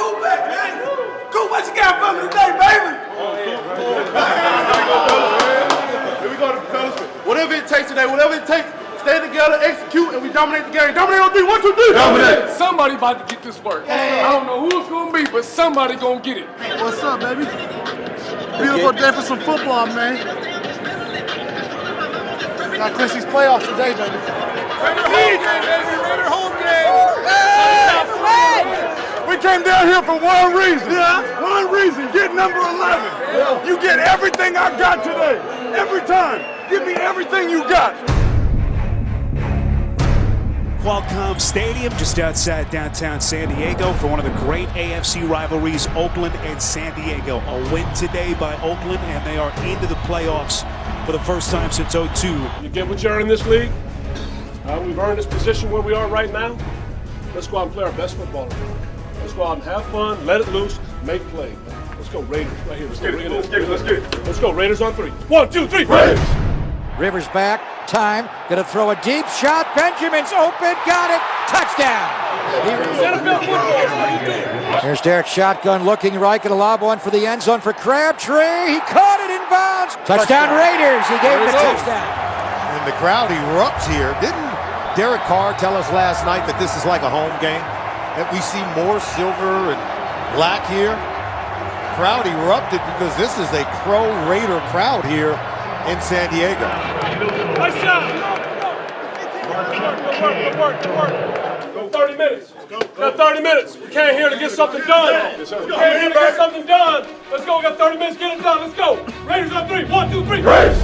Go back, man. Go, what you got for me today, baby? Here we go, fellas. Whatever it takes today, whatever it takes, stay together, execute, and we dominate the game. Dominate on 3, 1, 2, 3. Dominate. Somebody about to get this work. I don't know who it's gonna be, but somebody gonna get it. What's up, baby? Beautiful day for some football, man. Gotta clinch these playoffs today, baby. Raider home game. We came down here for one reason. Yeah. One reason. Get number 11. Yeah. You get everything I got today. Every time. Give me everything you got. Qualcomm Stadium, just outside downtown San Diego, for one of the great AFC rivalries, Oakland and San Diego. A win today by Oakland, and they are into the playoffs for the first time since '02. You get what you earn in this league. We've earned this position where we are right now. Let's go out and play our best football. Let's go out and have fun, let it loose, make plays. Let's go Raiders right here. Let's get it. Let's go Raiders on 3. 1, 2, 3. Raiders! Rivers back, time, gonna throw a deep shot, Benjamin's open, got it, touchdown! Here's Derek shotgun looking right, gonna lob one for the end zone for Crabtree, he caught it in bounds! Touchdown Raiders, he gave it a touchdown! And the crowd erupts here. Didn't Derek Carr tell us last night that this is like a home game? That we see more silver and black here? Crowd erupted because this is a pro-Raider crowd here in San Diego. Nice shot! Good work. Go 30 minutes. Got 30 minutes. We came here to get something done. We came here to get something done. Let's go. We got 30 minutes. Get it done. Let's go. Raiders on 3. 1, 2, 3. Raiders!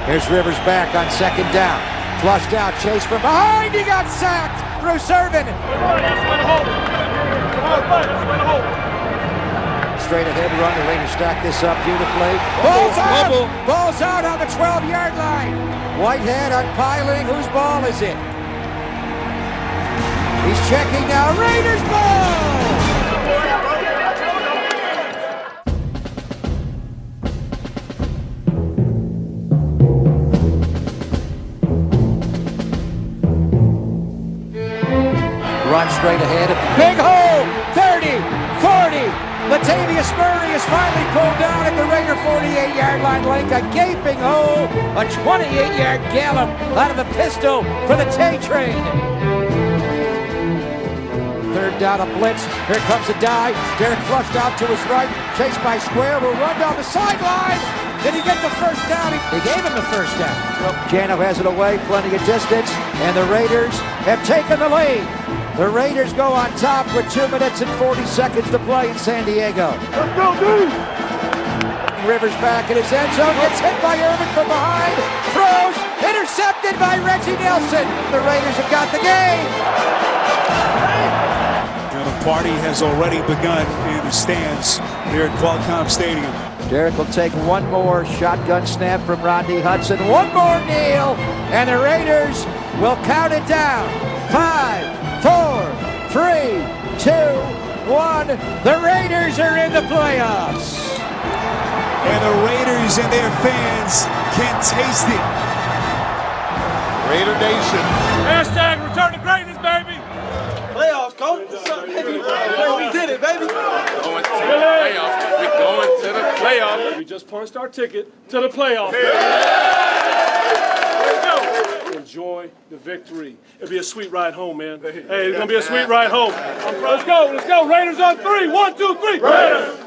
Here's Rivers back on second down. Flushed out, chase from behind, he got sacked! Bruce Irvin. Straight ahead run, the Raiders stack this up beautifully. Ball's out on the 12-yard line. Whitehead on piling, whose ball is it? He's checking now, Raiders ball! Run straight ahead, big hole, 30, 40, Latavius Murray is finally pulled down at the Raider 48-yard line, like a gaping hole, a 28-yard gallop out of the pistol for the Tay-Train. Third down, a blitz, here comes a dive, Derek flushed out to his right, chased by Square, will run down the sideline. Did he get the first down? He gave him the first down. Jano has it away, plenty of distance, and the Raiders have taken the lead. The Raiders go on top with 2 minutes and 40 seconds to play in San Diego. Let's go, dude! Rivers back in his end zone, gets hit by Irvin from behind, throws, intercepted by Reggie Nelson. The Raiders have got the game. Now the party has already begun in the stands here at Qualcomm Stadium. Derek will take one more shotgun snap from Rodney Hudson, one more kneel, and the Raiders will count it down. 5, 4, 3, 2, 1. The Raiders are in the playoffs. And the Raiders and their fans can taste it. Raider Nation. Hashtag return to greatness, baby. Playoffs, coach. What's up, baby? We did it, baby. Going to the playoffs. We're going to the playoffs. We just punched our ticket to the playoffs. Enjoy the victory. It'll be a sweet ride home, man. Hey, it's going to be a sweet ride home. Let's go. Raiders on 3. 1, 2, 3. Raiders!